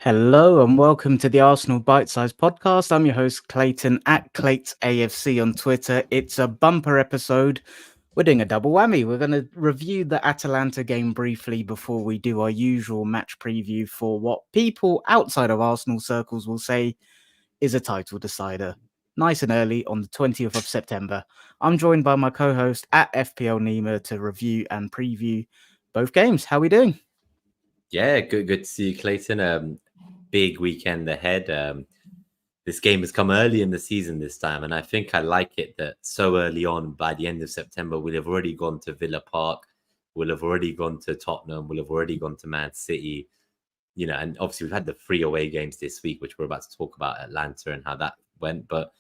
Hello and welcome to the Arsenal Bite Size Podcast. I'm your host Clayton at Clayt's AFC on Twitter. It's a bumper episode. We're doing a double whammy. We're going to review the Atalanta game briefly before we do our usual match preview for what people outside of Arsenal circles will say is a title decider. Nice and early on the 20th of September. I'm joined by my co-host at FPL Nima to review and preview both games. How are we doing? Yeah, good to see you, Clayton. Big weekend ahead. This game has come early in the season this time, and I think I like it that so early on, by the end of September, we'll have already gone to Villa Park, we'll have already gone to Tottenham, we'll have already gone to Man City, and obviously we've had the 3 away games this week, which we're about to talk about, Atlanta and how that went. But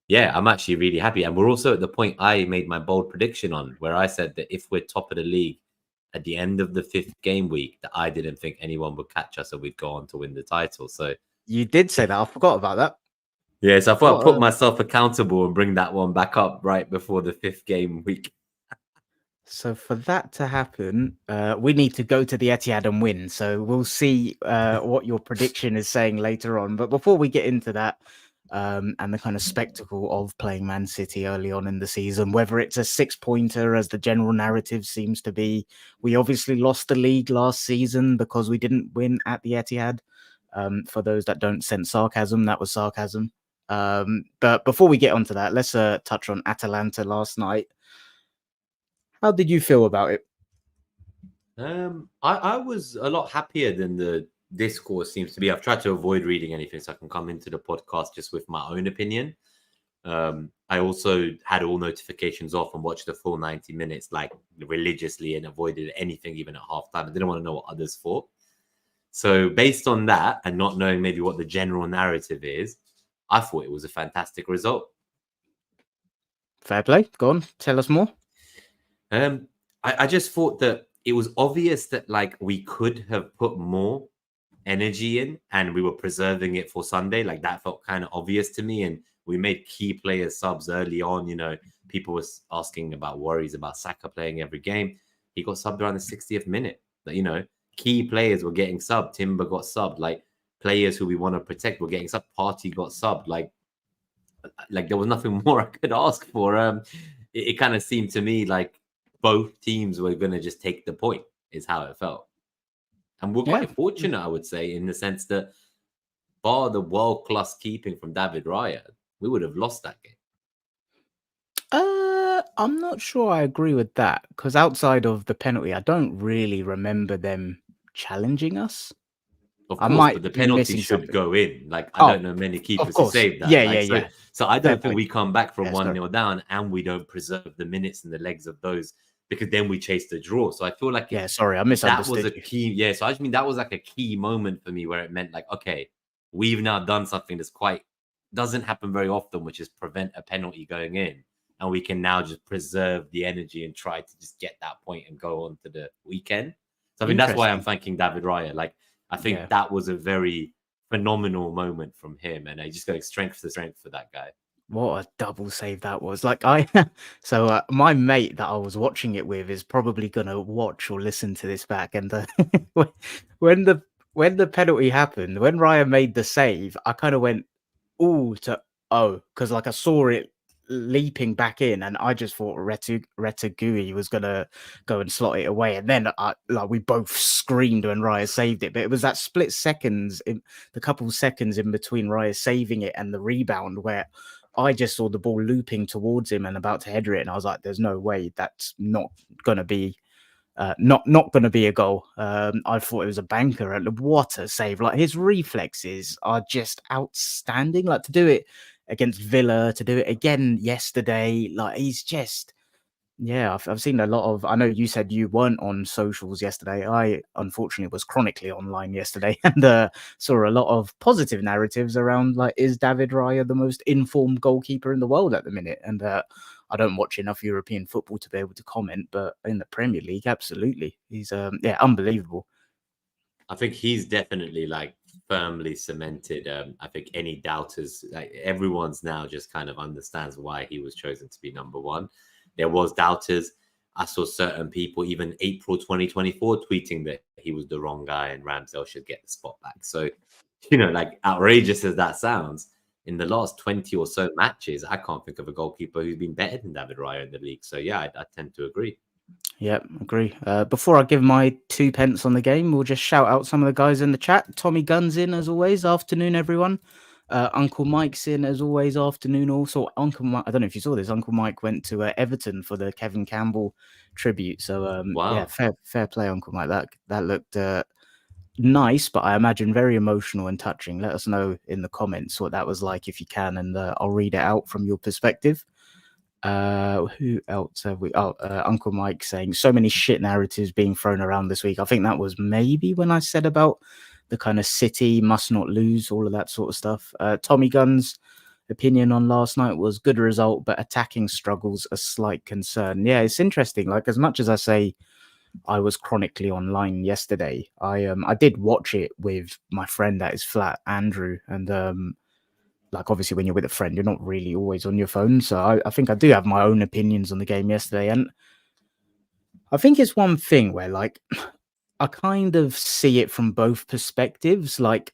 yeah, I'm actually really happy. And we're also at the point I made my bold prediction on, where I said that if we're top of the league at the end of the 5th game week, that I didn't think anyone would catch us and we'd go on to win the title. So You did say that. I forgot about that. yeah, so I thought I'd put myself accountable and bring that one back up right before the 5th game week. So for that to happen, we need to go to the Etihad and win. So we'll see what your prediction is saying later on. But before we get into that, and the kind of spectacle of playing Man City early on in the season, whether it's a 6-pointer as the general narrative seems to be, we obviously lost the league last season because we didn't win at the Etihad. For those that don't sense sarcasm, that was sarcasm. But before we get onto that, let's touch on Atalanta last night. How did you feel about it? I was a lot happier than the discourse seems to be. I've tried to avoid reading anything so I can come into the podcast just with my own opinion. I also had all notifications off and watched the full 90 minutes like religiously and avoided anything even at halftime. I didn't want to know what others thought. So based on that and not knowing maybe what the general narrative is, I thought it was a fantastic result. Fair play. Go on, tell us more. I just thought that it was obvious that like we could have put more energy in and we were preserving it for Sunday. Like that felt kind of obvious to me. And we made key player subs early on. People were asking about worries about Saka playing every game. He got subbed around the 60th minute. Key players were getting subbed. Timber got subbed. Like players who we want to protect were getting subbed. Party got subbed. Like there was nothing more I could ask for. It kind of seemed to me like both teams were going to just take the point is how it felt. And we're quite fortunate, I would say, in the sense that bar the world-class keeping from David Raya, we would have lost that game. I'm not sure I agree with that because outside of the penalty, I don't really remember them challenging us. Of course, but the penalty should go in. Like, I don't know many keepers who saved that. Yeah. So I don't think we come back from 1-0 down and we don't preserve the minutes and the legs of those because then we chase the draw. So I feel like I misunderstood. That was a key. Yeah, so I just mean that was like a key moment for me where it meant like, okay, we've now done something that's doesn't happen very often, which is prevent a penalty going in. And we can now just preserve the energy and try to just get that point and go on to the weekend. So I mean, that's why I'm thanking David Raya. Like, I think that was a very phenomenal moment from him. And I just go strength to strength for that guy. What a double save that was. Like so my mate that I was watching it with is probably going to watch or listen to this back. And when the penalty happened, when Raya made the save, I kind of went, ooh, to oh, because like I saw it leaping back in and I just thought Retegui was gonna go and slot it away, and then we both screamed when Raya saved it. But it was that split seconds, the couple seconds in between Raya saving it and the rebound where I just saw the ball looping towards him and about to header it, and I was like, there's no way that's not gonna be not going to be a goal. I thought it was a banker, and what a save. Like, his reflexes are just outstanding. Like, to do it against Villa, to do it again yesterday, like, he's just, I've seen a lot of, I know you said you weren't on socials yesterday. I unfortunately was chronically online yesterday and saw a lot of positive narratives around, like, is David Raya the most informed goalkeeper in the world at the minute? And I don't watch enough European football to be able to comment, but in the Premier League, absolutely. He's, unbelievable. I think he's definitely like firmly cemented. I think any doubters, like everyone's now just kind of understands why he was chosen to be number one. There was doubters. I saw certain people, even April 2024, tweeting that he was the wrong guy and Ramsdale should get the spot back. So, you know, like outrageous as that sounds, in the last 20 or so matches, I can't think of a goalkeeper who's been better than David Raya in the league. So yeah, I tend to agree. Yep, agree. Before I give my 2 pence on the game, we'll just shout out some of the guys in the chat. Tommy Gunn's in as always. Afternoon, everyone. Uncle Mike's in as always. Afternoon. Also, Uncle Mike. I don't know if you saw this. Uncle Mike went to Everton for the Kevin Campbell tribute. So yeah, Wow. fair play, Uncle Mike. That looked nice, but I imagine very emotional and touching. Let us know in the comments what that was like if you can, and I'll read it out from your perspective. Who else have we? Uncle Mike saying so many shit narratives being thrown around this week. I think that was maybe when I said about the kind of City must not lose, all of that sort of stuff. Tommy Gunn's opinion on last night was good result, but attacking struggles a slight concern. Yeah, it's interesting. Like, as much as I say I was chronically online yesterday, I did watch it with my friend at his flat, Andrew, and like, obviously when you're with a friend, you're not really always on your phone. So I think I do have my own opinions on the game yesterday. And I think it's one thing where, like, I kind of see it from both perspectives. Like,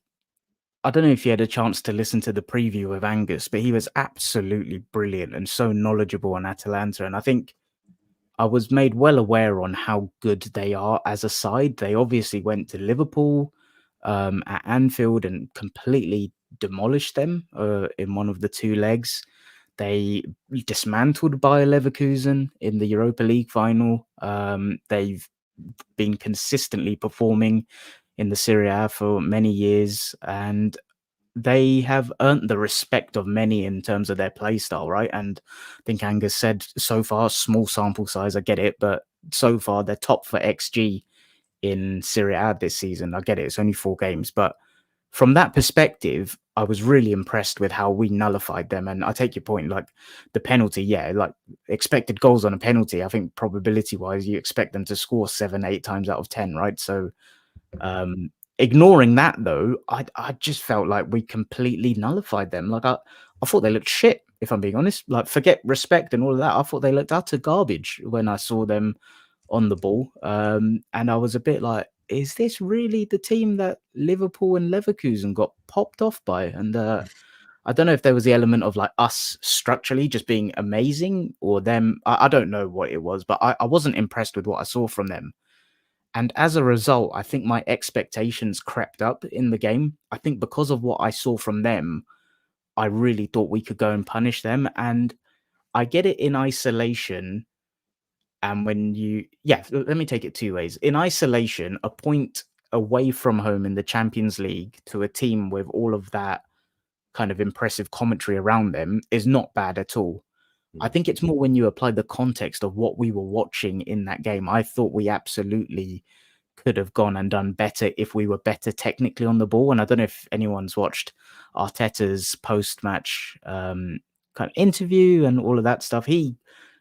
I don't know if you had a chance to listen to the preview of Angus, but he was absolutely brilliant and so knowledgeable on Atalanta. And I think I was made well aware on how good they are as a side. They obviously went to Liverpool at Anfield and completely demolished them in one of the two legs. They dismantled Bayer Leverkusen in the Europa League final. They've been consistently performing in the Serie A for many years, and they have earned the respect of many in terms of their play style, right? And I think Angus said so far, small sample size, I get it, but so far they're top for XG in Serie A this season. I get it, it's only 4 games, but from that perspective, I was really impressed with how we nullified them. And I take your point, like the penalty, yeah, like expected goals on a penalty, I think probability wise, you expect them to score 7, 8 times out of 10, right? So ignoring that though, I just felt like we completely nullified them. Like I thought they looked shit, if I'm being honest. Like, forget respect and all of that. I thought they looked utter garbage when I saw them on the ball. And I was a bit like, is this really the team that Liverpool and Leverkusen got popped off by? And I don't know if there was the element of like us structurally just being amazing, or them. I don't know what it was, but I wasn't impressed with what I saw from them. And as a result, I think my expectations crept up in the game. I think because of what I saw from them, I really thought we could go and punish them. And I get it in isolation. And when let me take it 2 ways. In isolation, a point away from home in the Champions League to a team with all of that kind of impressive commentary around them is not bad at all. I think it's more when you apply the context of what we were watching in that game. I thought we absolutely could have gone and done better if we were better technically on the ball. And I don't know if anyone's watched Arteta's post-match kind of interview and all of that stuff. He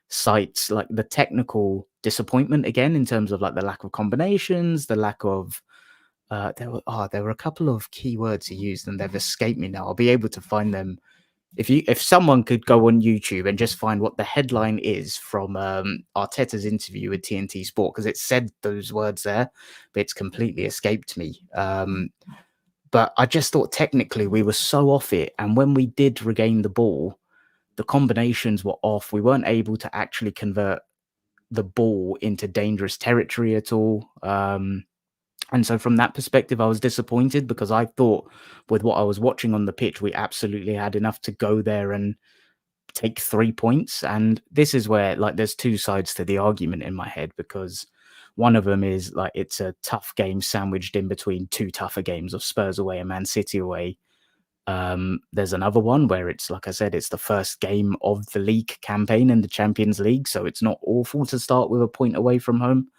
cites like the technical disappointment again in terms of like the lack of combinations, the lack of there were a couple of key words he used and they've escaped me now. I'll be able to find them if someone could go on YouTube and just find what the headline is from Arteta's interview with TNT Sport, because it said those words there, but it's completely escaped me. But I just thought technically we were so off it, and when we did regain the ball, the combinations were off. We weren't able to actually convert the ball into dangerous territory at all. And so from that perspective, I was disappointed because I thought with what I was watching on the pitch, we absolutely had enough to go there and take 3 points. And this is where like there's 2 sides to the argument in my head, because one of them is like it's a tough game sandwiched in between 2 tougher games of Spurs away and Man City away. There's another one where it's, like I said, it's the first game of the league campaign in the Champions League, so it's not awful to start with a point away from home.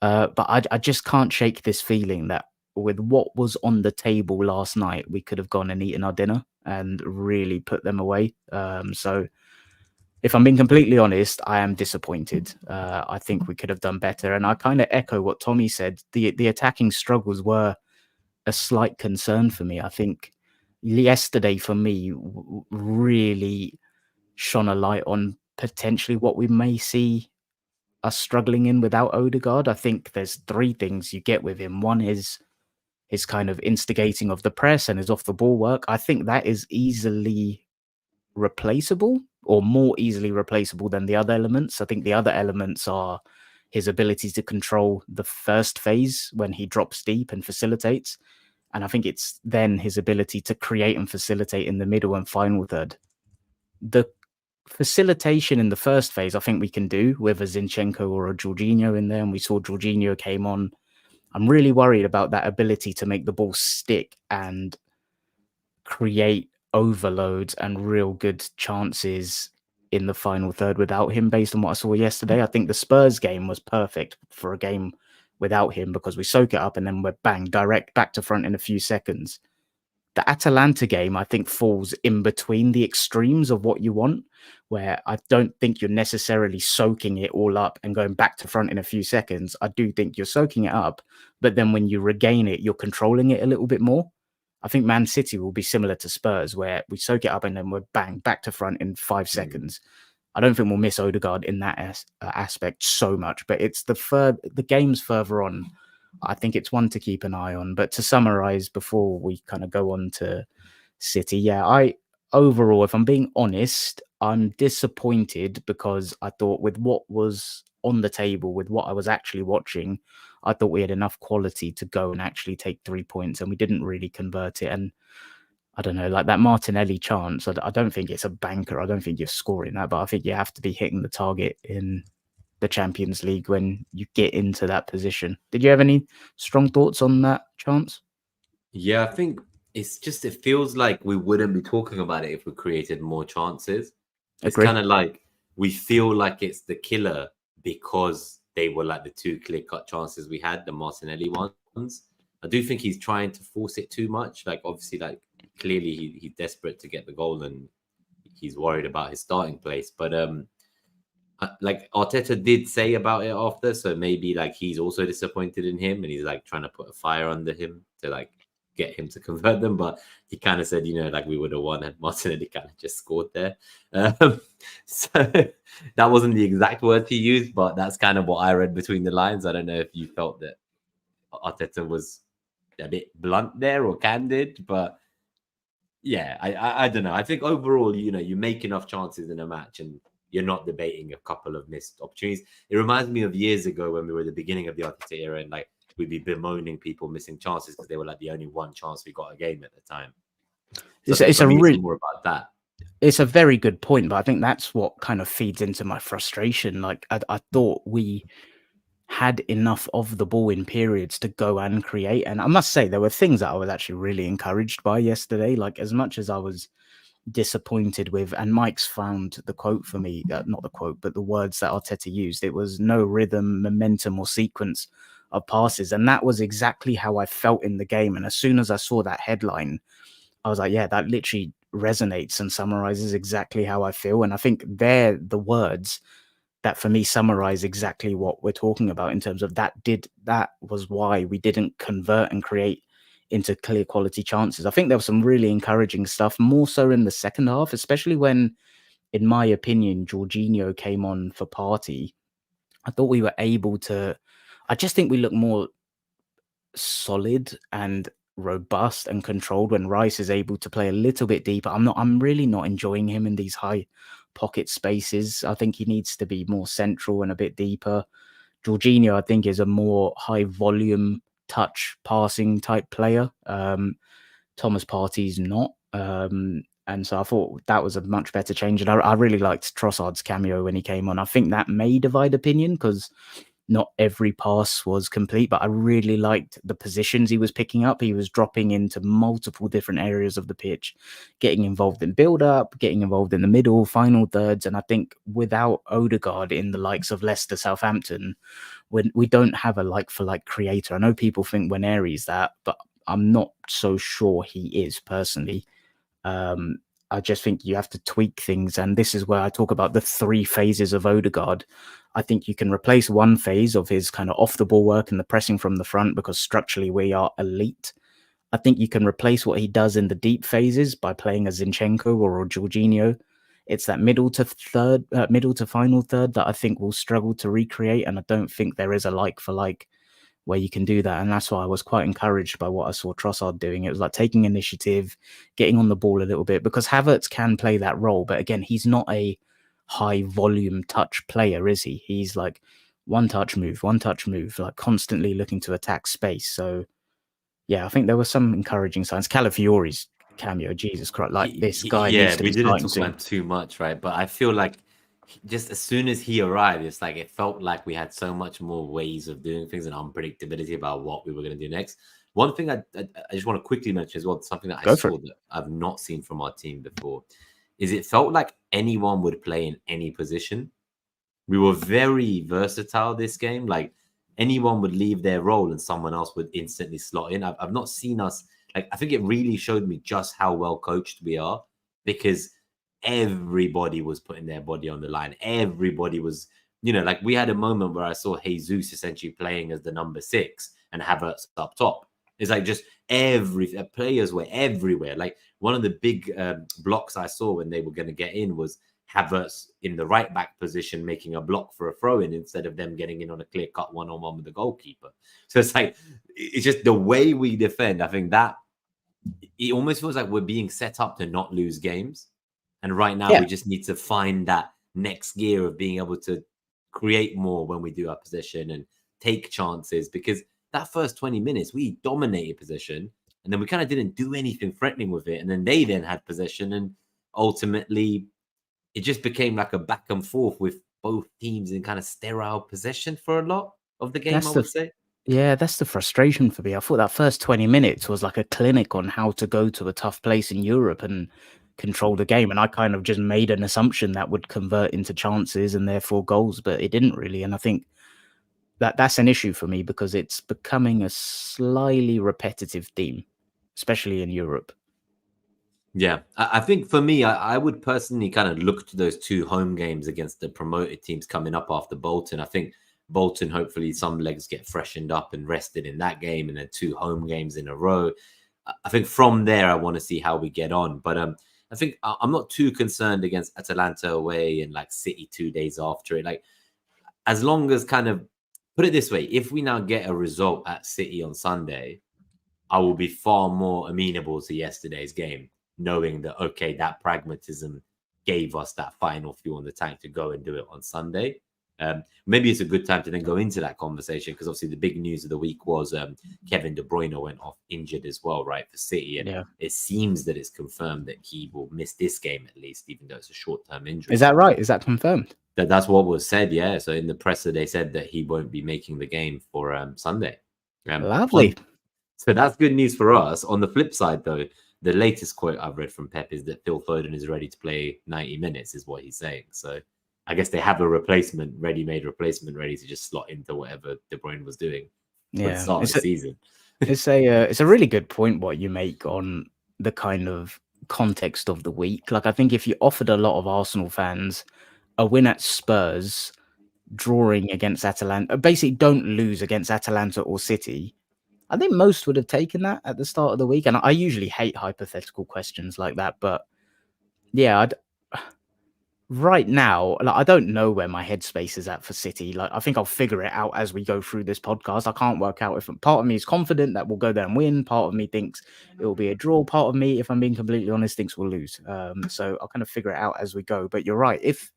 But I just can't shake this feeling that with what was on the table last night, we could have gone and eaten our dinner and really put them away. So if I'm being completely honest, I am disappointed. I think we could have done better. And I kind of echo what Tommy said. The attacking struggles were a slight concern for me. I think yesterday for me really shone a light on potentially what we may see us struggling in without Odegaard. I think there's three things you get with him. One is his kind of instigating of the press and his off the ball work. I think that is easily replaceable, or more easily replaceable than the other elements. I think the other elements are his ability to control the first phase when he drops deep and facilitates. And I think it's then his ability to create and facilitate in the middle and final third. The facilitation in the first phase, I think we can do with a Zinchenko or a Jorginho in there. And we saw Jorginho came on. I'm really worried about that ability to make the ball stick and create overloads and real good chances in the final third without him. Based on what I saw yesterday, I think the Spurs game was perfect for a game without him, because we soak it up and then we're bang direct back to front in a few seconds. The Atalanta game, I think, falls in between the extremes of what you want, where I don't think you're necessarily soaking it all up and going back to front in a few seconds. I do think you're soaking it up, but then when you regain it, you're controlling it a little bit more. I think Man City will be similar to Spurs, where we soak it up and then we're bang back to front in 5 seconds. I don't think we'll miss Odegaard in that aspect so much, but it's the games further on. I think it's one to keep an eye on. But to summarize before we kind of go on to City, yeah, overall, if I'm being honest, I'm disappointed, because I thought with what was on the table, with what I was actually watching, I thought we had enough quality to go and actually take 3 points, and we didn't really convert it. And I don't know, like that Martinelli chance, I don't think it's a banker. I don't think you're scoring that, but I think you have to be hitting the target in the Champions League when you get into that position. Did you have any strong thoughts on that chance? Yeah, I think it feels like we wouldn't be talking about it if we created more chances. It's Agree. kind of like we feel like it's the killer because they were like the two clear-cut chances we had, the Martinelli ones. I do think he's trying to force it too much. Like, obviously, like clearly he's desperate to get the goal and he's worried about his starting place. But like Arteta did say about it after, so maybe like he's also disappointed in him and he's like trying to put a fire under him to like get him to convert them. But he kind of said, you know, like we would have won and Martinelli kind of just scored there. So that wasn't the exact word he used, but that's kind of what I read between the lines. I don't know if you felt that Arteta was a bit blunt there or candid, but yeah, I don't know. I think overall, you know, you make enough chances in a match and you're not debating a couple of missed opportunities. It reminds me of years ago when we were at the beginning of the Arteta era and like we'd be bemoaning people missing chances because they were like the only one chance we got a game at the time. So It's more about that. It's a very good point, but I think that's what kind of feeds into my frustration. Like I thought we had enough of the ball in periods to go and create. And I must say there were things that I was actually really encouraged by yesterday. Like as much as I was disappointed with, and Mike's found the quote for me, not the quote, but the words that Arteta used. It was no rhythm, momentum, or sequence of passes. And that was exactly how I felt in the game. And as soon as I saw that headline, I was like, yeah, that literally resonates and summarizes exactly how I feel. And I think they're the words that for me summarize exactly what we're talking about in terms of that was why we didn't convert and create into clear quality chances. I think there was some really encouraging stuff, more so in the second half, especially when, in my opinion, Jorginho came on for Partey. I thought we were able to, I just think we look more solid and robust and controlled when Rice is able to play a little bit deeper. I'm really not enjoying him in these high pocket spaces. I think he needs to be more central and a bit deeper. Jorginho, I think, is a more high volume touch passing type player. Thomas Partey's not. And so I thought that was a much better change. And I really liked Trossard's cameo when he came on. I think that may divide opinion because not every pass was complete, but I really liked the positions he was picking up. He was dropping into multiple different areas of the pitch, getting involved in build-up, getting involved in the middle, final thirds. And I think without Odegaard in the likes of Leicester, Southampton, when we don't have a like-for-like creator. I know people think Waneri's that, but I'm not so sure he is personally. I just think you have to tweak things. And this is where I talk about the 3 phases of Odegaard. I think you can replace one phase of his kind of off the ball work and the pressing from the front because structurally we are elite. I think you can replace what he does in the deep phases by playing a Zinchenko or a Jorginho it's that middle to final third that I think will struggle to recreate, and I don't think there is a like for like where you can do that. And that's why I was quite encouraged by what I saw Trossard doing. It was like taking initiative, getting on the ball a little bit, because Havertz can play that role, but again, he's not a high volume touch player, is he? He's like one touch move, like constantly looking to attack space. So yeah, I think there were some encouraging signs. Calafiori's cameo, Jesus Christ, like this guy needs Yeah, to we be didn't starting talk about soon. him too much, right? But I feel like just as soon as he arrived, it's like it felt like we had so much more ways of doing things and unpredictability about what we were going to do next. One thing I just want to quickly mention as well, something that I Go for it. saw that I've not seen from our team before, is it felt like anyone would play in any position. We were very versatile this game. Like anyone would leave their role and someone else would instantly slot in. I've not seen us like. I think it really showed me just how well coached we are, because everybody was putting their body on the line. Everybody was, like we had a moment where I saw Jesus essentially playing as the number 6 and Havertz up top. It's like just players were everywhere. Like one of the big blocks I saw when they were going to get in was Havertz in the right back position making a block for a throw in instead of them getting in on a clear cut 1-on-1 with the goalkeeper. So it's like, it's just the way we defend. I think that it almost feels like we're being set up to not lose games. And right now Yeah, we just need to find that next gear of being able to create more when we do our possession and take chances, because that first 20 minutes we dominated possession and then we kind of didn't do anything threatening with it. And then they then had possession and ultimately it just became like a back and forth with both teams in kind of sterile possession for a lot of the game, I that's the would say. yeah, that's the frustration for me. I thought that first 20 minutes was like a clinic on how to go to a tough place in Europe and control the game. And I kind of just made an assumption that would convert into chances and therefore goals, but it didn't really. And I think that's an issue for me because it's becoming a slightly repetitive theme, especially in Europe. Yeah, I think for me, I would personally kind of look to those 2 home games against the promoted teams coming up after Bolton. I think Bolton, hopefully, some legs get freshened up and rested in that game, and then 2 home games in a row. I think from there, I want to see how we get on. But I think I'm not too concerned against Atalanta away and like City 2 days after it. Like, as long as kind of put it this way, if we now get a result at City on Sunday, I will be far more amenable to yesterday's game, knowing that, okay, that pragmatism gave us that final fuel in the tank to go and do it on Sunday. Maybe it's a good time to then go into that conversation because obviously the big news of the week was Kevin De Bruyne went off injured as well, right, for City. And Yeah. it seems that it's confirmed that he will miss this game at least, even though it's a short-term injury. Is that right? Is that confirmed? That's what was said, yeah. So in the presser, they said that he won't be making the game for Sunday. Lovely. So that's good news for us. On the flip side, though, the latest quote I've read from Pep is that Phil Foden is ready to play 90 minutes, is what he's saying. So I guess they have a ready-made replacement, ready to just slot into whatever De Bruyne was doing for the start of the season. It's a really good point what you make on the kind of context of the week. Like I think if you offered a lot of Arsenal fans a win at Spurs, drawing against Atalanta, basically don't lose against Atalanta or City, I think most would have taken that at the start of the week. And I usually hate hypothetical questions like that, but yeah, right now, like, I don't know where my headspace is at for City. Like, I think I'll figure it out as we go through this podcast. I can't work out if part of me is confident that we'll go there and win. Part of me thinks it will be a draw. Part of me, if I'm being completely honest, thinks we'll lose. So I'll kind of figure it out as we go. But you're right. If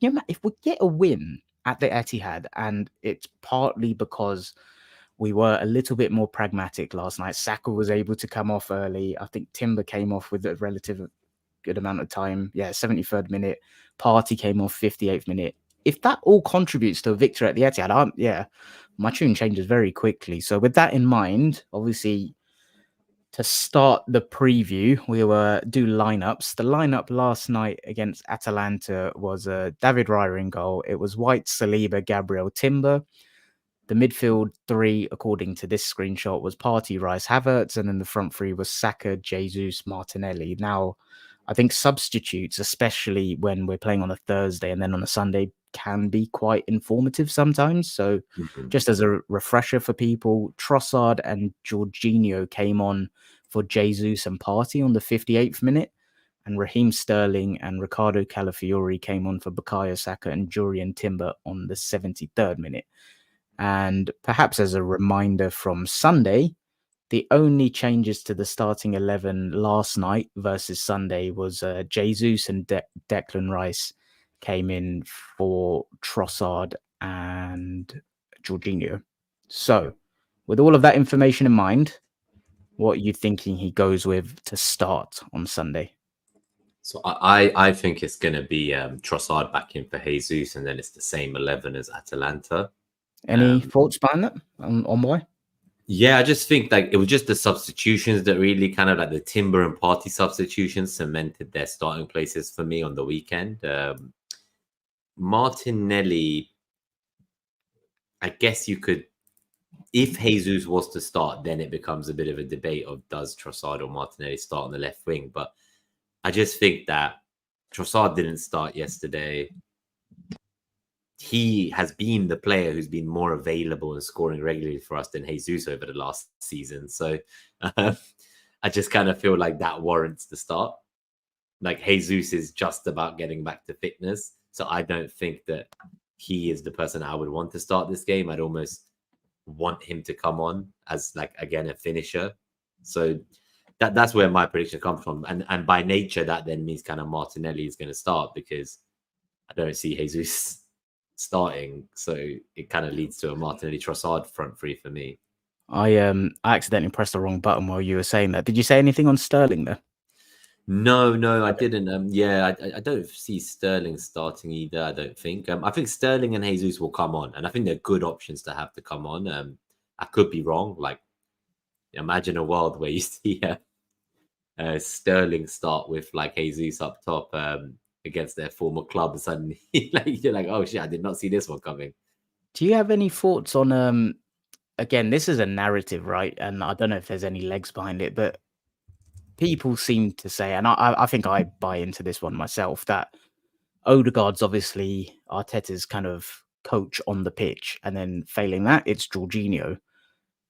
we get a win at the Etihad, and it's partly because we were a little bit more pragmatic last night. Saka was able to come off early. I think Timber came off with a relative good amount of time. Yeah, 73rd minute. Partey came off 58th minute. If that all contributes to a victory at the Etihad, my tune changes very quickly. So with that in mind, obviously, to start the preview, we will do lineups. The lineup last night against Atalanta was David Raya in goal. It was White, Saliba, Gabriel, Timber. The midfield 3, according to this screenshot, was Partey, Rice, Havertz, and then the front 3 was Saka, Jesus, Martinelli. Now, I think substitutes, especially when we're playing on a Thursday and then on a Sunday, can be quite informative sometimes. So, just as a refresher for people, Trossard and Jorginho came on for Jesus and Partey on the 58th minute. and Raheem Sterling and Ricardo Calafiori came on for Bukayo Saka and Jurriën Timber on the 73rd minute. And perhaps as a reminder from Sunday, the only changes to the starting 11 last night versus Sunday was Jesus and Declan Rice came in for Trossard and Jorginho. So, with all of that information in mind, what are you thinking he goes with to start on Sunday? So I think it's going to be Trossard back in for Jesus, and then it's the same 11 as Atalanta. Any thoughts behind that on why? Yeah, I just think like it was just the substitutions that really kind of like the Timber and Party substitutions cemented their starting places for me on the weekend. Martinelli, I guess you could, if Jesus was to start, then it becomes a bit of a debate of does Trossard or Martinelli start on the left wing. But I just think that Trossard didn't start yesterday. He has been the player who's been more available and scoring regularly for us than Jesus over the last season. So I just kind of feel like that warrants the start. Like Jesus is just about getting back to fitness. So I don't think that he is the person I would want to start this game. I'd almost want him to come on as like, again, a finisher. So that's where my prediction comes from. And by nature, that then means kind of Martinelli is going to start because I don't see Jesus starting. So it kind of leads to a Martinelli Trossard front three for me. I accidentally pressed the wrong button while you were saying that. Did you say anything on Sterling there? No, I didn't. I don't see Sterling starting either. I don't think. I think Sterling and Jesus will come on, and I think they're good options to have to come on. I could be wrong. Like, imagine a world where you see Sterling start with like Jesus up top against their former club, and suddenly you're like, oh shit, I did not see this one coming. Do you have any thoughts on again, this is a narrative, right? And I don't know if there's any legs behind it, but people seem to say, and I think I buy into this one myself, that Odegaard's obviously Arteta's kind of coach on the pitch, and then failing that, it's Jorginho.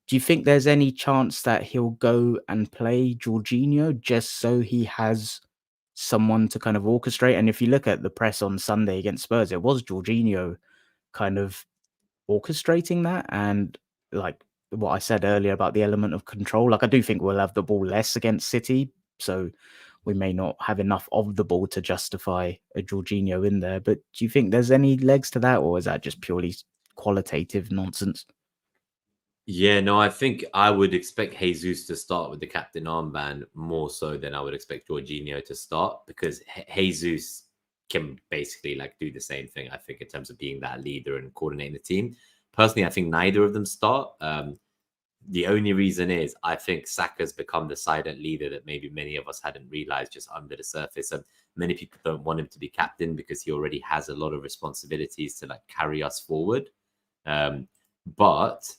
Do you think there's any chance that he'll go and play Jorginho just so he has someone to kind of orchestrate? And if you look at the press on Sunday against Spurs, it was Jorginho kind of orchestrating that. And like what I said earlier about the element of control, like I do think we'll have the ball less against City, so we may not have enough of the ball to justify a Jorginho in there. But do you think there's any legs to that, or is that just purely qualitative nonsense? Yeah, no, I think I would expect Jesus to start with the captain armband more so than I would expect Jorginho to start because Jesus can basically like do the same thing, I think, in terms of being that leader and coordinating the team. Personally, I think neither of them start. The only reason is I think Saka's become the silent leader that maybe many of us hadn't realized just under the surface. And many people don't want him to be captain because he already has a lot of responsibilities to like carry us forward. But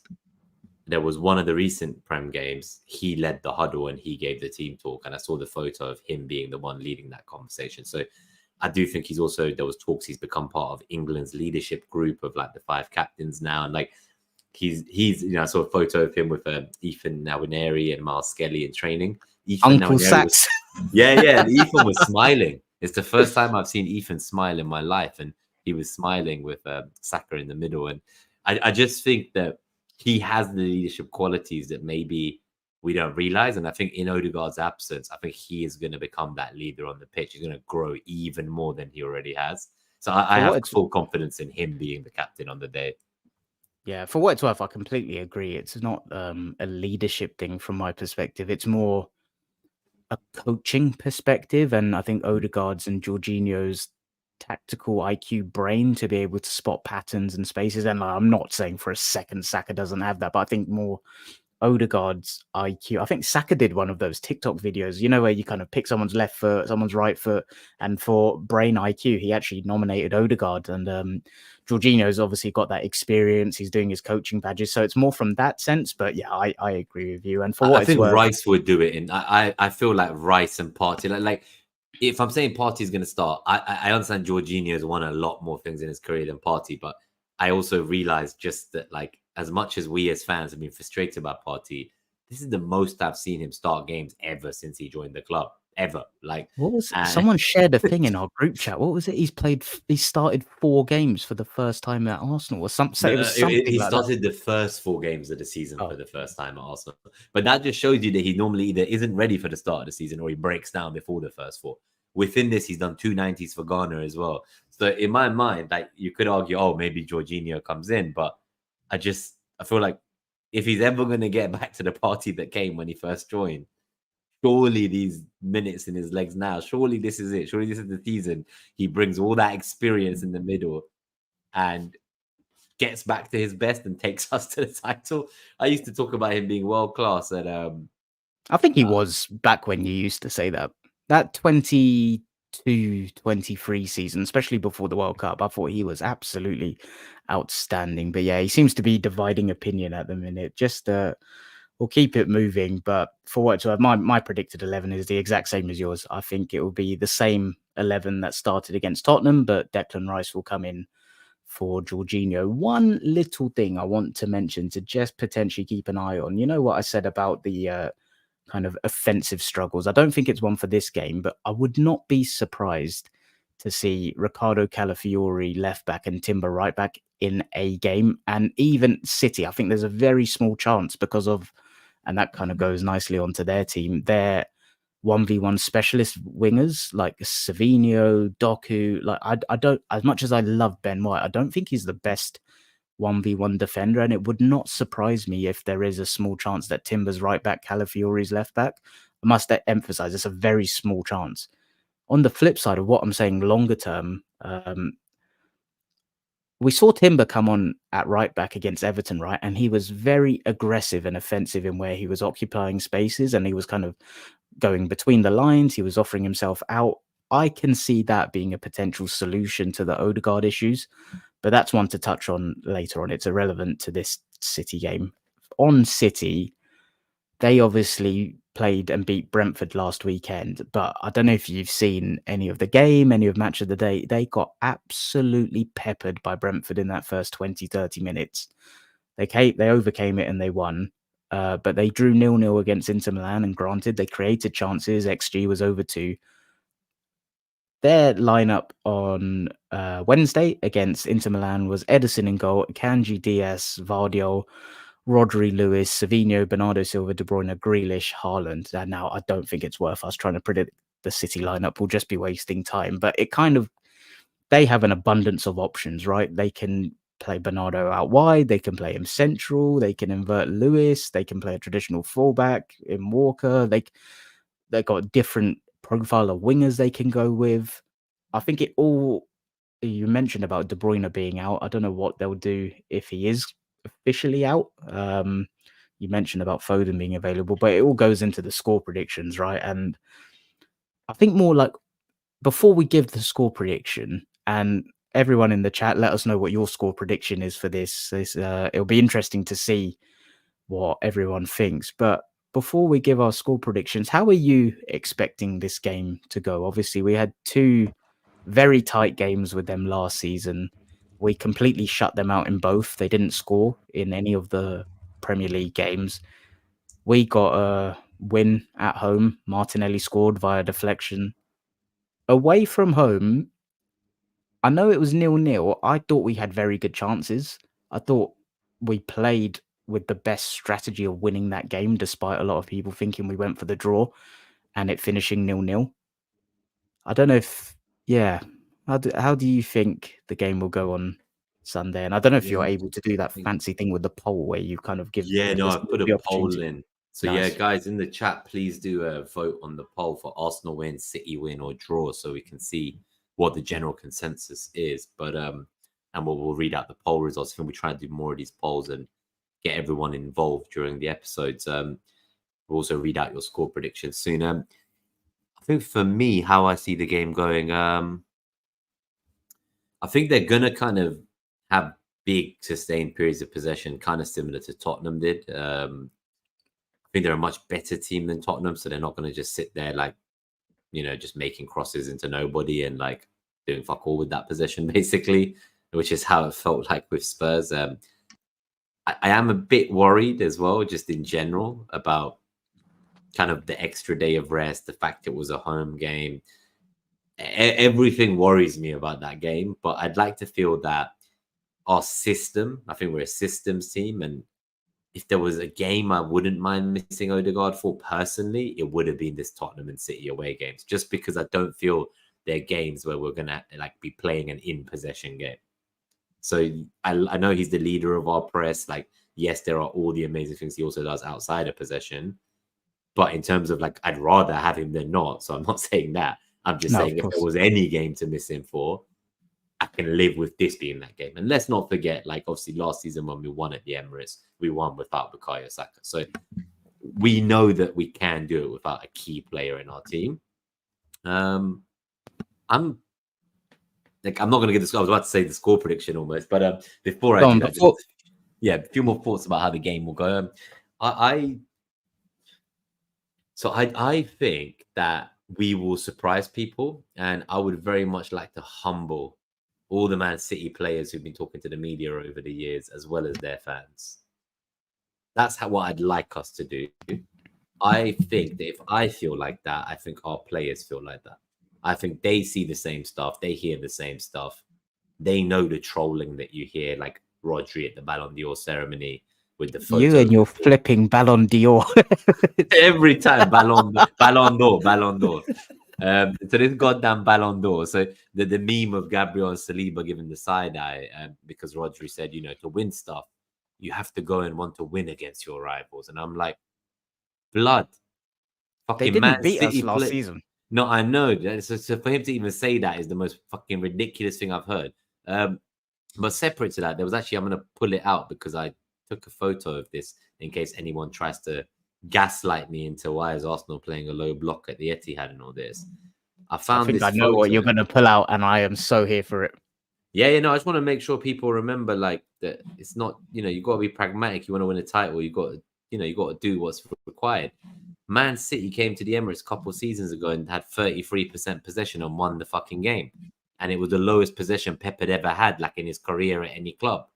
there was one of the recent Prem games, he led the huddle and he gave the team talk. And I saw the photo of him being the one leading that conversation. So I do think he's also, there was talks, he's become part of England's leadership group of like the 5 captains now. And like, he's I saw a photo of him with Ethan Nwaneri and Miles Skelly in training. Ethan Uncle Sax. Yeah. Ethan was smiling. It's the first time I've seen Ethan smile in my life. And he was smiling with Saka in the middle. And I just think that he has the leadership qualities that maybe we don't realize. And I think in Odegaard's absence, I think he is going to become that leader on the pitch. He's going to grow even more than he already has. So I have full confidence in him being the captain on the day. Yeah, for what it's worth, I completely agree. It's not a leadership thing from my perspective. It's more a coaching perspective. And I think Odegaard's and Jorginho's tactical IQ brain to be able to spot patterns and spaces. And I'm not saying for a second Saka doesn't have that, but I think more Odegaard's IQ. I think Saka did one of those TikTok videos, where you kind of pick someone's left foot, someone's right foot, and for brain IQ, he actually nominated Odegaard. And Jorginho's obviously got that experience. He's doing his coaching badges, so it's more from that sense. But yeah, I agree with you. And for what I think it's worth, Rice would do it. And I feel like Rice and Partey, like if I'm saying Partey is going to start, I understand Jorginho has won a lot more things in his career than Partey, but I also realize just that, like, as much as we as fans have been frustrated about Partey, this is the most I've seen him start games ever since he joined the club. ever. Like, What was and someone shared a thing in our group chat? What was it? He started 4 games for the first time at Arsenal or something. no, It was something he like that. started the first 4 games of the season for Oh, the first time at Arsenal. But that just shows you that he normally either isn't ready for the start of the season or he breaks down before the first 4. Within this, he's done 290s for Ghana as well. So in my mind, like you could argue, oh, maybe Jorginho comes in, but I feel like if he's ever going to get back to the party that came when he first joined, surely these minutes in his legs now, surely this is it. Surely this is the season. He brings all that experience in the middle and gets back to his best and takes us to the title. I used to talk about him being world class at I think he was back when you used to say that. That 22-23 season, especially before the World Cup, I thought he was absolutely outstanding. But yeah, he seems to be dividing opinion at the minute. Just we'll keep it moving. But for what it's worth, my predicted 11 is the exact same as yours. I think it will be the same 11 that started against Tottenham, but Declan Rice will come in for Jorginho. One little thing I want to mention to just potentially keep an eye on. You know what I said about the kind of offensive struggles. I don't think it's one for this game, but I would not be surprised to see Ricardo Calafiori left back and Timber right back in a game, and even City. I think there's a very small chance because of, and that kind of goes nicely onto their team. Their 1v1 specialist wingers like Savinho, Doku. Like I don't, as much as I love Ben White, I don't think he's the best 1v1 defender, and it would not surprise me if there is a small chance that Timber's right back, Calafiori's left back. I must emphasize it's a very small chance. On the flip side of what I'm saying, longer term, we saw Timber come on at right back against Everton, right? And he was very aggressive and offensive in where he was occupying spaces and he was kind of going between the lines. He was offering himself out. I can see that being a potential solution to the Odegaard issues, but that's one to touch on later on. It's irrelevant to this City game. On City, they obviously played and beat Brentford last weekend, but I don't know if you've seen any of the game, any of match of the day. They got absolutely peppered by Brentford in that first 20, 30 minutes. They overcame it and they won. But they drew 0-0 against Inter Milan, and granted, they created chances. XG was over 2. Their lineup on Wednesday against Inter Milan was Ederson in goal, Kanji, Diaz, Vardiol, Rodri, Lewis, Savinho, Bernardo Silva, De Bruyne, Grealish, Haaland. And now I don't think it's worth us trying to predict the City lineup. We'll just be wasting time. But it kind of, they have an abundance of options, right? They can play Bernardo out wide. They can play him central. They can invert Lewis. They can play a traditional fullback in Walker. They've got different profile of wingers they can go with. I think it all, you mentioned about De Bruyne being out. I don't know what they'll do if he is officially out. You mentioned about Foden being available, but it all goes into the score predictions, right? And I think more like before we give the score prediction, and everyone in the chat, let us know what your score prediction is for this. It'll be interesting to see what everyone thinks. But before we give our score predictions, how are you expecting this game to go? Obviously, we had 2 very tight games with them last season. We completely shut them out in both. They didn't score in any of the Premier League games. We got a win at home. Martinelli scored via deflection. Away from home, I know it was 0-0. I thought we had very good chances. I thought we played with the best strategy of winning that game, despite a lot of people thinking we went for the draw and it finishing 0-0. I don't know if, yeah. How do you think the game will go on Sunday? And I don't know if yeah, you're able to do I that think fancy thing with the poll where you kind of give yeah, the no, I listeners put a the poll opportunity. in. So yeah, Nice. guys, in the chat, please do vote on the poll for Arsenal win, City win, or draw, so we can see what the general consensus is. But and we'll read out the poll results. I think we try and do more of these polls and get everyone involved during the episodes. We'll also read out your score predictions soon. I think for me, how I see the game going, I think they're gonna kind of have big sustained periods of possession, kind of similar to Tottenham did. I think they're a much better team than Tottenham, so they're not going to just sit there like, just making crosses into nobody and like doing fuck all with that possession, basically, which is how it felt like with Spurs. I am a bit worried as well, just in general, about kind of the extra day of rest, the fact it was a home game. Everything worries me about that game, but I'd like to feel that our system, I think we're a systems team, and if there was a game I wouldn't mind missing Odegaard for personally, it would have been this Tottenham and City away games, just because I don't feel they're games where we're gonna like be playing an in possession game. So I know he's the leader of our press. Like, yes, there are all the amazing things he also does outside of possession, but in terms of like, I'd rather have him than not. So I'm not saying that. I'm just No, saying of if there course. was any game to miss him for, I can live with this being that game. And let's not forget, like, obviously last season when we won at the Emirates, we won without Bukayo Saka. So we know that we can do it without a key player in our team. I'm like, I'm not going to get this. I was about to say the score prediction almost, but before I Go do on, that, before, a few more thoughts about how the game will go. I think that we will surprise people, and I would very much like to humble all the Man City players who've been talking to the media over the years, as well as their fans. That's what I'd like us to do. I think that if I feel like that, I think our players feel like that. I think they see the same stuff, they hear the same stuff, they know the trolling that you hear, like Rodri at the Ballon d'Or ceremony with the you photo and of your the flipping Ballon d'Or. every time Ballon d'Or. So this goddamn Ballon d'Or. So the meme of Gabriel and Saliba giving the side eye because Rodri said, to win stuff, you have to go and want to win against your rivals. And I'm like, blood, They fucking didn't Man beat us City last play. season. No, I know. So for him to even say that is the most fucking ridiculous thing I've heard. But separate to that, there was actually, I'm going to pull it out because I took a photo of this in case anyone tries to gaslight me into why is Arsenal playing a low block at the Etihad and all this. I I found think this I know what photo. you're going to pull out, and I am so here for it. Yeah, I just want to make sure people remember like that it's not, you got to be pragmatic. You want to win a title, you got to, you got to do what's required. Man City came to the Emirates a couple of seasons ago and had 33% possession and won the fucking game. And it was the lowest possession Pep had ever had, like in his career at any club.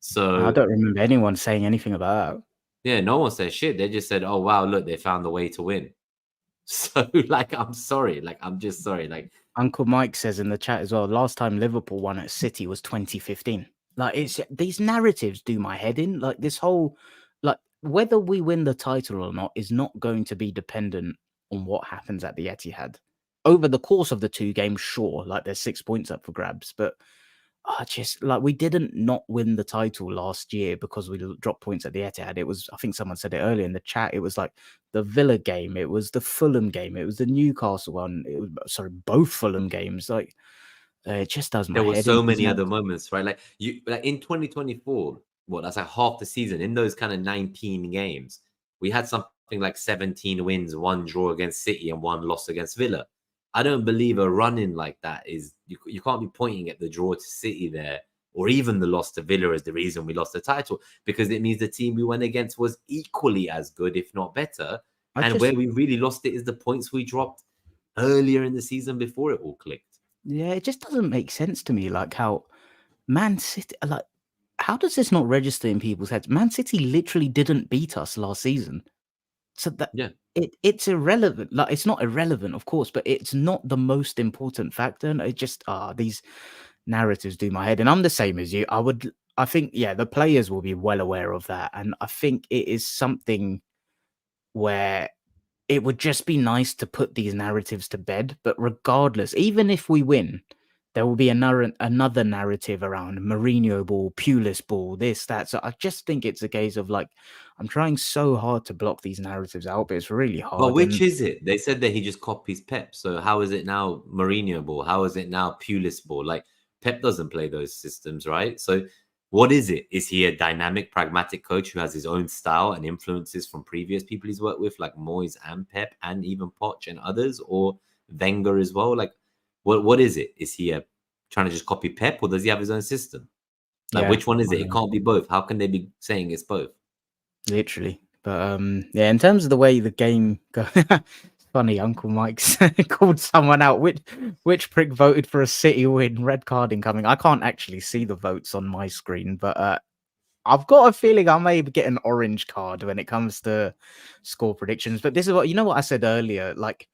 So I don't remember anyone saying anything about that. yeah, no one said shit. They just said, "Oh wow, look, they found a way to win." So like, I'm sorry, like I'm just sorry, like Uncle Mike says in the chat as well, last time Liverpool won at City was 2015. Like, it's these narratives do my head in. Like, this whole, like, whether we win the title or not is not going to be dependent on what happens at the Etihad. Over the course of the 2 games, sure, like there's 6 points up for grabs, but just like we didn't not win the title last year because we dropped points at the Etihad. It was, I think someone said it earlier in the chat, it was like the Villa game, it was the Fulham game, it was the Newcastle one, it was, sorry, both Fulham games. Like, it just does my there were head in. so many other moments, right? Like like in 2024, what that's like half the season. In those kind of 19 games, we had something like 17 wins, 1 draw against City, and 1 loss against Villa. I don't believe a run-in like that is you can't be pointing at the draw to City there or even the loss to Villa as the reason we lost the title, because it means the team we went against was equally as good, if not better. And where we really lost it is the points we dropped earlier in the season before it all clicked. Yeah, it just doesn't make sense to me. Like, how Man City, like, how does this not register in people's heads? Man City literally didn't beat us last season. So that it's irrelevant. Like, it's not irrelevant, of course, but it's not the most important factor. And it just these narratives do my head. And I'm the same as you. I think, yeah, the players will be well aware of that. And I think it is something where it would just be nice to put these narratives to bed. But regardless, even if we win, there will be another narrative around Mourinho ball, Pulis ball, this, that. So I just think it's a case of like, I'm trying so hard to block these narratives out, but it's really hard. But which is it? They said that he just copies Pep. So how is it now Mourinho ball? How is it now Pulis ball? Like Pep doesn't play those systems, right? So what is it? Is he a dynamic, pragmatic coach who has his own style and influences from previous people he's worked with, like Moyes and Pep and even Poch and others, or Wenger as well? Like, what is it? Is he trying to just copy Pep, or does he have his own system? Like, which one is it? It can't be both. How can they be saying it's both? Literally. But yeah, in terms of the way the game goes, it's funny, Uncle Mike's called someone out. Which prick voted for a City win? Red card incoming. I can't actually see the votes on my screen, but I've got a feeling I may get an orange card when it comes to score predictions. But this is what I said earlier. Like,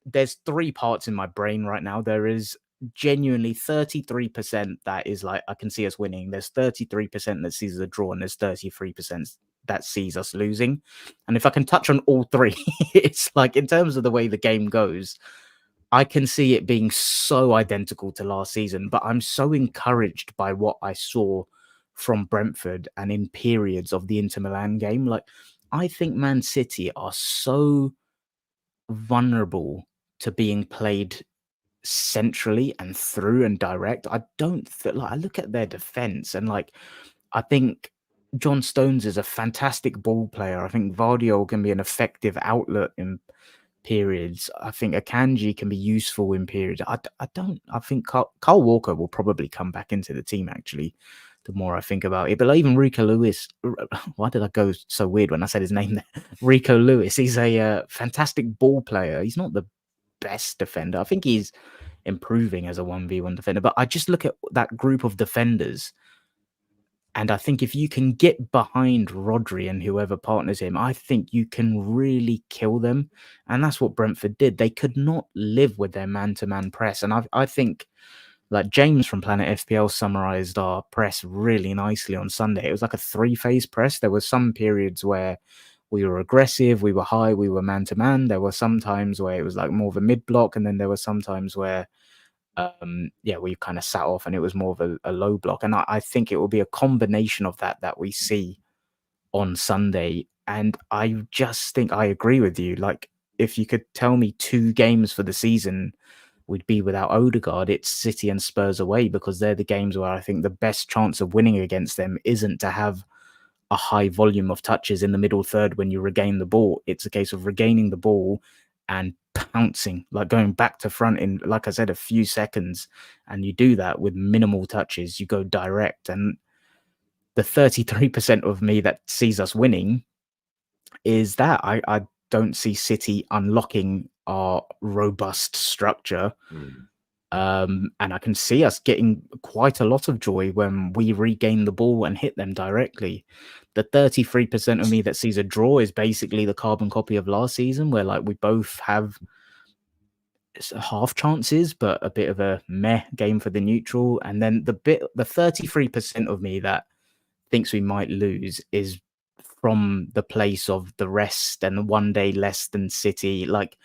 there's three parts in my brain right now. There is genuinely 33% that is like I can see us winning. There's 33% that sees a draw, and there's 33% that sees us losing. And if I can touch on all three, it's like in terms of the way the game goes, I can see it being so identical to last season, but I'm so encouraged by what I saw from Brentford and in periods of the Inter Milan game. Like, I think Man City are so vulnerable to being played centrally and through and direct. I don't like I look at their defense and like I think John Stones is a fantastic ball player. I think Vardio can be an effective outlet in periods. I think Akanji can be useful in periods. I think Carl Walker will probably come back into the team actually. The more I think about it, but even Rico Lewis, why did I go so weird when I said his name there? Rico Lewis, he's a fantastic ball player. He's not the best defender. I think he's improving as a 1v1 defender, but I just look at that group of defenders and I think if you can get behind Rodri and whoever partners him, I think you can really kill them. And that's what Brentford did. They could not live with their man-to-man press. And I think like James from Planet FPL summarized our press really nicely on Sunday. It was like a three-phase press. There were some periods where we were aggressive, we were high, we were man-to-man. There were some times where it was like more of a mid-block. And then there were some times where we kind of sat off and it was more of a low block. And I think it will be a combination of that we see on Sunday. And I just think I agree with you. Like, if you could tell me 2 games for the season we'd be without Odegaard, it's City and Spurs away, because they're the games where I think the best chance of winning against them isn't to have a high volume of touches in the middle third when you regain the ball. It's a case of regaining the ball and pouncing, like going back to front in, like I said, a few seconds. And you do that with minimal touches. You go direct. And the 33% of me that sees us winning is that I don't see City unlocking our robust structure. And I can see us getting quite a lot of joy when we regain the ball and hit them directly. The 33% of me that sees a draw is basically the carbon copy of last season, where like we both have half chances, but a bit of a meh game for the neutral. And then the 33% of me that thinks we might lose is from the place of the rest and one day less than City. Like,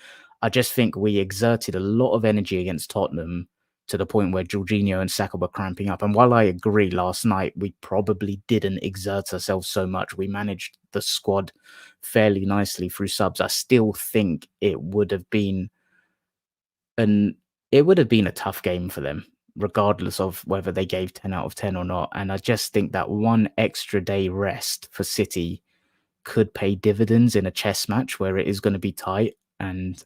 I just think we exerted a lot of energy against Tottenham to the point where Jorginho and Saka were cramping up. And while I agree last night, we probably didn't exert ourselves so much. We managed the squad fairly nicely through subs. I still think it would have been a tough game for them, regardless of whether they gave 10 out of 10 or not. And I just think that one extra day rest for City could pay dividends in a chess match where it is going to be tight. And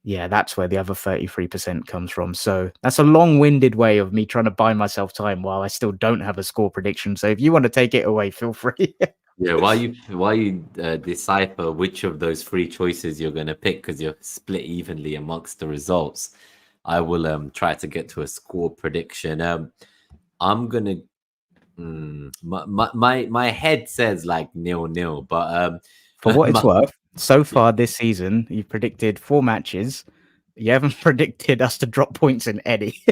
yeah, that's where the other 33% comes from. So that's a long-winded way of me trying to buy myself time while I still don't have a score prediction. So if you want to take it away, feel free. Yeah, while you decipher which of those 3 choices you're going to pick, because you're split evenly amongst the results, I will try to get to a score prediction. I'm gonna my head says like 0-0, but for what it's worth, so far this season you've predicted 4 matches. You haven't predicted us to drop points in any.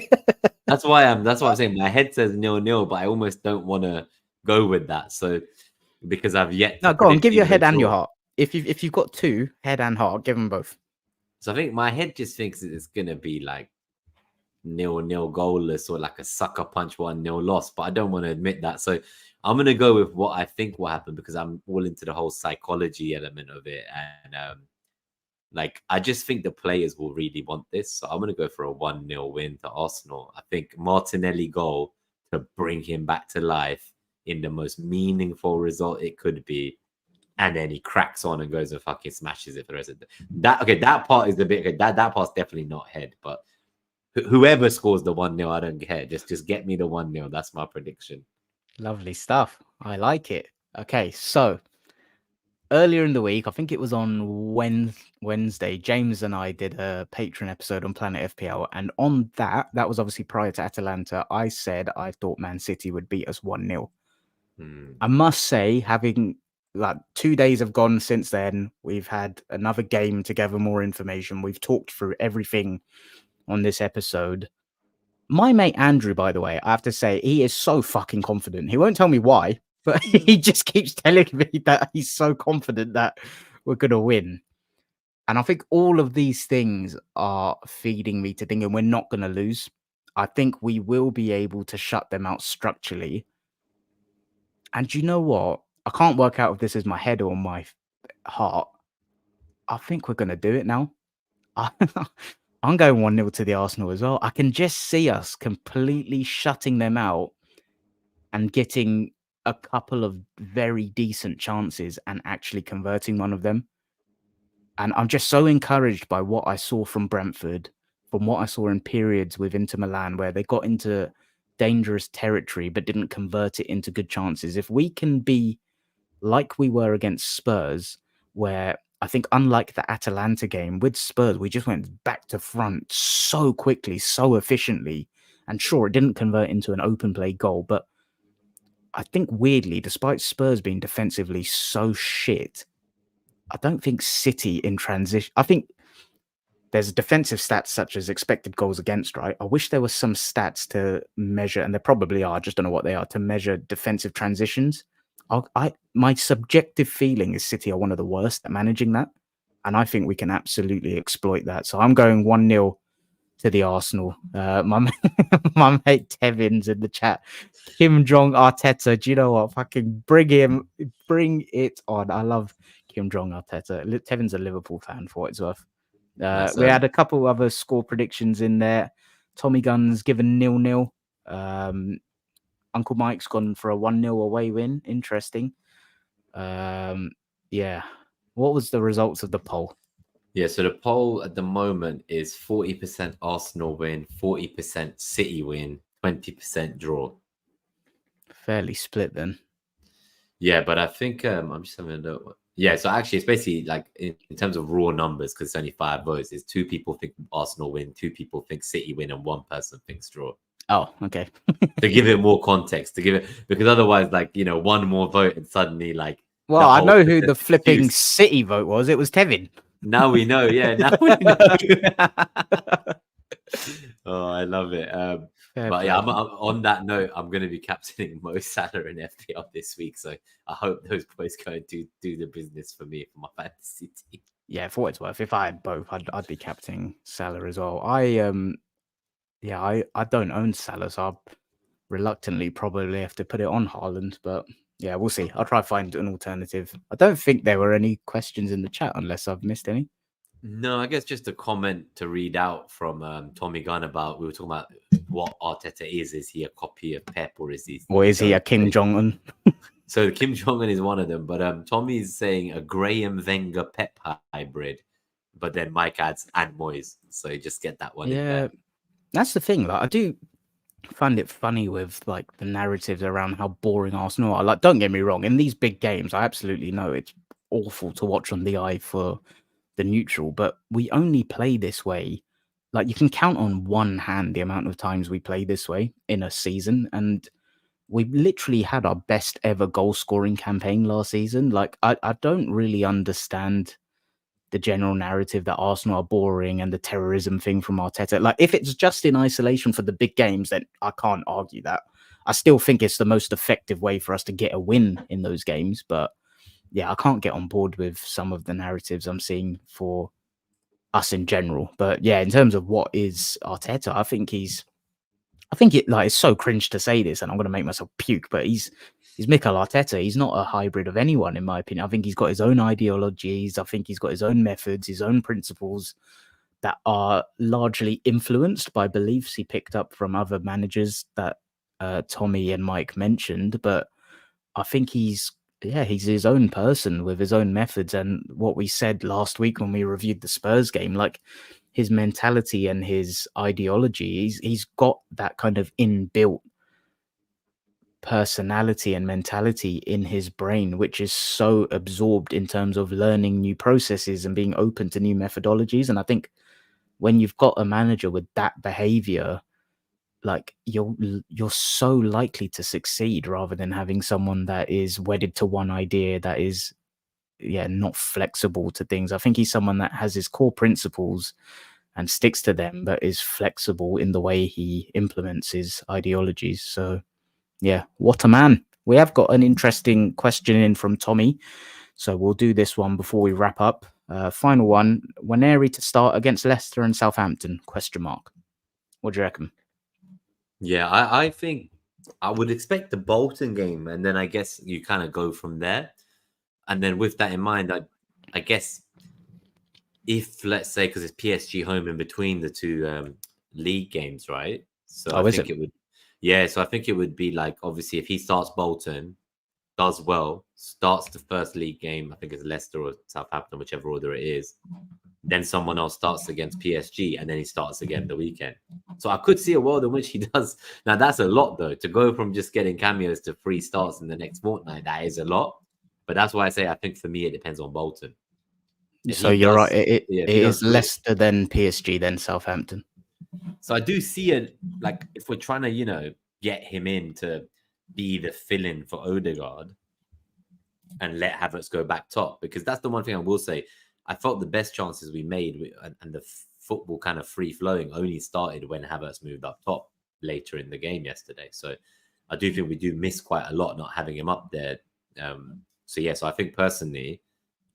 That's why I'm saying my head says 0-0, but I almost don't want to go with that. So because I've yet to go on, give your either head and draw. your heart. If you've got 2, head and heart, give them both. So I think my head just thinks it's gonna be like 0-0 goalless or like a sucker punch 1-0 loss, but I don't want to admit that. So I'm gonna go with what I think will happen, because I'm all into the whole psychology element of it, and like I just think the players will really want this. So I'm gonna go for a 1-0 win to Arsenal. I think Martinelli goal to bring him back to life in the most meaningful result it could be. And then he cracks on and goes and fucking smashes it for the rest of that. Okay, that part is a bit okay, that part's definitely not head, but whoever scores the 1-0, I don't care. Just get me the 1-0. That's my prediction. Lovely stuff. I like it. Okay, so earlier in the week, I think it was on Wednesday, James and I did a Patreon episode on Planet FPL. And on that was obviously prior to Atalanta, I said I thought Man City would beat us 1-0. I must say, having like 2 days have gone since then, we've had another game to gather more information. We've talked through everything on this episode. My mate Andrew, by the way, I have to say, he is so fucking confident. He won't tell me why, but he just keeps telling me that he's so confident that we're going to win. And I think all of these things are feeding me to thinking we're not going to lose. I think we will be able to shut them out structurally. And you know what? I can't work out if this is my head or my heart. I think we're going to do it now. I'm going 1-0 to the Arsenal as well. I can just see us completely shutting them out and getting a couple of very decent chances and actually converting one of them. And I'm just so encouraged by what I saw from Brentford, from what I saw in periods with Inter Milan, where they got into dangerous territory but didn't convert it into good chances. If we can be like we were against Spurs, where I think unlike the Atalanta game, with Spurs, we just went back to front so quickly, so efficiently. And sure, it didn't convert into an open play goal, but I think weirdly, despite Spurs being defensively so shit, I don't think City in transition. I think there's defensive stats such as expected goals against, right? I wish there was some stats to measure, and there probably are, I just don't know what they are, to measure defensive transitions. My subjective feeling is City are one of the worst at managing that, and I think we can absolutely exploit that. So I'm going 1-0 to the Arsenal. My mate Tevin's in the chat. Kim Jong Arteta. Do you know what? Fucking bring it on. I love Kim Jong Arteta. Tevin's a Liverpool fan for what it's worth. We had a couple other score predictions in there. Tommy Gunn's given 0-0. Uncle Mike's gone for a 1-0 away win. Interesting. Yeah. What was the results of the poll? Yeah, so the poll at the moment is 40% Arsenal win, 40% City win, 20% draw. Fairly split then. Yeah, but I think I'm just having a look. Yeah, so actually it's basically like in terms of raw numbers, because it's only 5 votes, is 2 people think Arsenal win, 2 people think City win, and 1 person thinks draw. Oh, okay. To give it more context, because otherwise, like, you know, 1 more vote and suddenly, like, well, I know who the flipping City vote was. It was Tevin. Now we know, yeah. Now we know. Oh, I love it. But yeah, I'm on that note, I'm going to be captaining Mo Salah in FPL this week, so I hope those boys go and do the business for me for my fantasy team. Yeah, for what it's worth, if I had both, I'd be captaining Salah as well. I don't own Salah, so I'll reluctantly probably have to put it on Haaland, but yeah, we'll see. I'll try to find an alternative. I don't think there were any questions in the chat unless I've missed any. No, I guess just a comment to read out from Tommy Gunn about, we were talking about what Arteta is. Is he a copy of Pep, or is he? Or is he a Kim Jong-un? So Kim Jong-un is one of them, but Tommy is saying a Graham Wenger Pep hybrid, but then Mike adds and Moyes. So you just get that one in there. That's the thing. Like, I do find it funny with like the narratives around how boring Arsenal are. Like, don't get me wrong, in these big games, I absolutely know it's awful to watch on the eye for the neutral, but we only play this way. Like, you can count on one hand the amount of times we play this way in a season, and we literally had our best ever goal scoring campaign last season. Like, I don't really understand the general narrative that Arsenal are boring and the terrorism thing from Arteta. Like, if it's just in isolation for the big games, then I can't argue that. I still think it's the most effective way for us to get a win in those games, but yeah, I can't get on board with some of the narratives I'm seeing for us in general. But yeah, in terms of what is Arteta, I think it's so cringe to say this, and I'm going to make myself puke, but he's Mikel Arteta. He's not a hybrid of anyone, in my opinion. I think he's got his own ideologies. I think he's got his own methods, his own principles that are largely influenced by beliefs he picked up from other managers that Tommy and Mike mentioned. But I think he's his own person with his own methods. And what we said last week when we reviewed the Spurs game, like his mentality and his ideology, he's got that kind of inbuilt personality and mentality in his brain, which is so absorbed in terms of learning new processes and being open to new methodologies. And I think when you've got a manager with that behavior, like you're so likely to succeed rather than having someone that is wedded to one idea, that is not flexible to things. I think he's someone that has his core principles and sticks to them, but is flexible in the way he implements his ideologies. So yeah, what a man. We have got an interesting question in from Tommy, so we'll do this one before we wrap up. Final one: Waneri to start against Leicester and Southampton? Question mark. What do you reckon? Yeah, I think I would expect the Bolton game, and then I guess you kind of go from there. And then with that in mind, I guess if, let's say, because it's PSG home in between the two league games, right? So I Oh, is think it? it would, yeah. So I think it would be like, obviously, if he starts Bolton, does well, starts the first league game, I think it's Leicester or Southampton, whichever order it is. Then someone else starts against PSG, and then he starts again the weekend. So I could see a world in which he does. Now that's a lot, though, to go from just getting cameos to 3 starts in the next fortnight. That is a lot, but that's why I say I think for me it depends on Bolton. If So he you're right. does, It yeah, if he is does great. Leicester, then PSG, then Southampton. So I do see it, like, if we're trying to, get him in to be the fill-in for Odegaard and let Havertz go back top, because that's the one thing I will say. I felt the best chances we made and the football kind of free-flowing only started when Havertz moved up top later in the game yesterday. So I do think we do miss quite a lot not having him up there. So I think personally,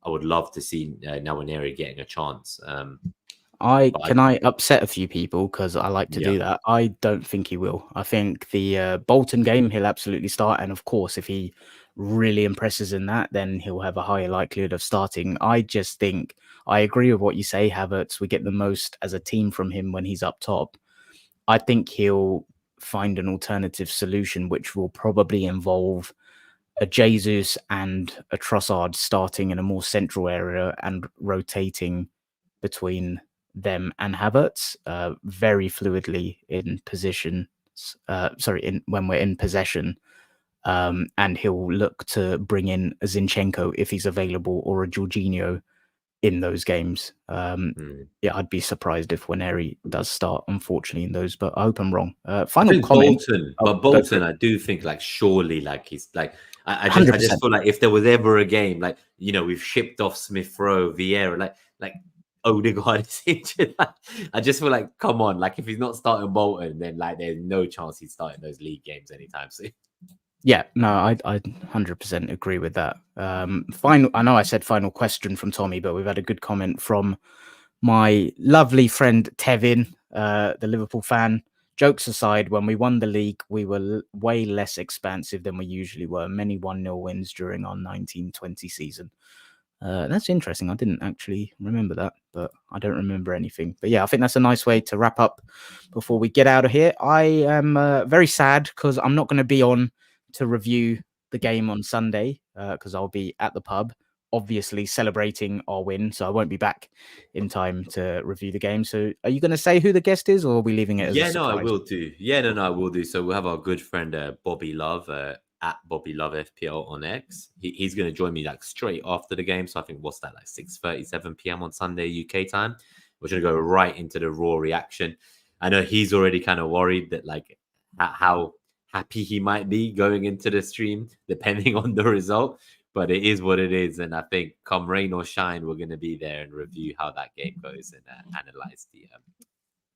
I would love to see Nwaneri getting a chance. Can I upset a few people because I like to Yeah. do that. I don't think he will. I think the Bolton game he'll absolutely start, and of course, if he really impresses in that, then he'll have a higher likelihood of starting. I just think I agree with what you say, Havertz. We get the most as a team from him when he's up top. I think he'll find an alternative solution, which will probably involve a Jesus and a Trossard starting in a more central area and rotating between them and Havertz very fluidly in position. When we're in possession, and he'll look to bring in a Zinchenko if he's available, or a Jorginho in those games. Yeah, I'd be surprised if Waneri does start, unfortunately, in those, but I hope I'm wrong. I Final think comment. Bolton, Oh, but go for Bolton, it. I do think like surely like he's like I just 100%. feel like if there was ever a game like we've shipped off Smith Rowe, Vieira, like Odegaard is injured. Like, I just feel like come on, like if he's not starting Bolton, then like there's no chance he's starting those league games anytime soon. Yeah, no, I 100% agree with that. Final. I know I said final question from Tommy, but we've had a good comment from my lovely friend Tevin, the Liverpool fan. Jokes aside, when we won the league, we were way less expansive than we usually were. Many 1-0 wins during our 1920 season. That's interesting. I didn't actually remember that, but I don't remember anything. But yeah, I think that's a nice way to wrap up before we get out of here. I am very sad because I'm not going to be on to review the game on Sunday because I'll be at the pub, obviously celebrating our win. So I won't be back in time to review the game. So are you going to say who the guest is, or are we leaving it as a Yeah, no, I surprise? will do. Yeah, no, I will do. So we'll have our good friend Bobby Love at Bobby Love FPL on X. He's going to join me like straight after the game. So I think what's that, like 6:37 p.m. on Sunday UK time. We're going to go right into the raw reaction. I know he's already kind of worried that like how happy he might be going into the stream depending on the result. But it is what it is, and I think come rain or shine, we're going to be there and review how that game goes and analyze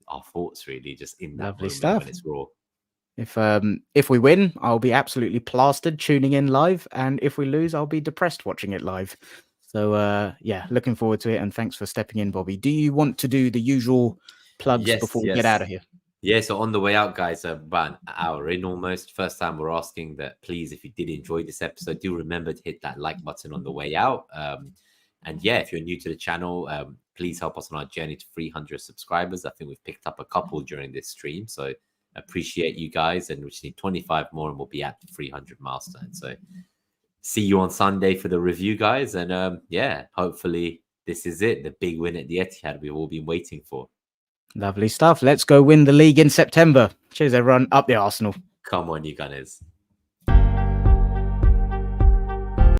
our thoughts really just in that Lovely moment when stuff. it's raw. If we win, I'll be absolutely plastered tuning in live, and if we lose, I'll be depressed watching it live. So yeah, looking forward to it, and thanks for stepping in, Bobby. Do you want to do the usual plugs Yes, before we get out of here? Yeah, so on the way out, guys, about an hour in almost. First time we're asking that, please, if you did enjoy this episode, do remember to hit that like button on the way out. And yeah, if you're new to the channel, please help us on our journey to 300 subscribers. I think we've picked up a couple during this stream, so appreciate you guys. And we just need 25 more, and we'll be at the 300 milestone. So see you on Sunday for the review, guys. And yeah, hopefully this is it, the big win at the Etihad we've all been waiting for. Lovely stuff. Let's go win the league in September. Cheers, everyone. Up the Arsenal. Come on, you Gunners.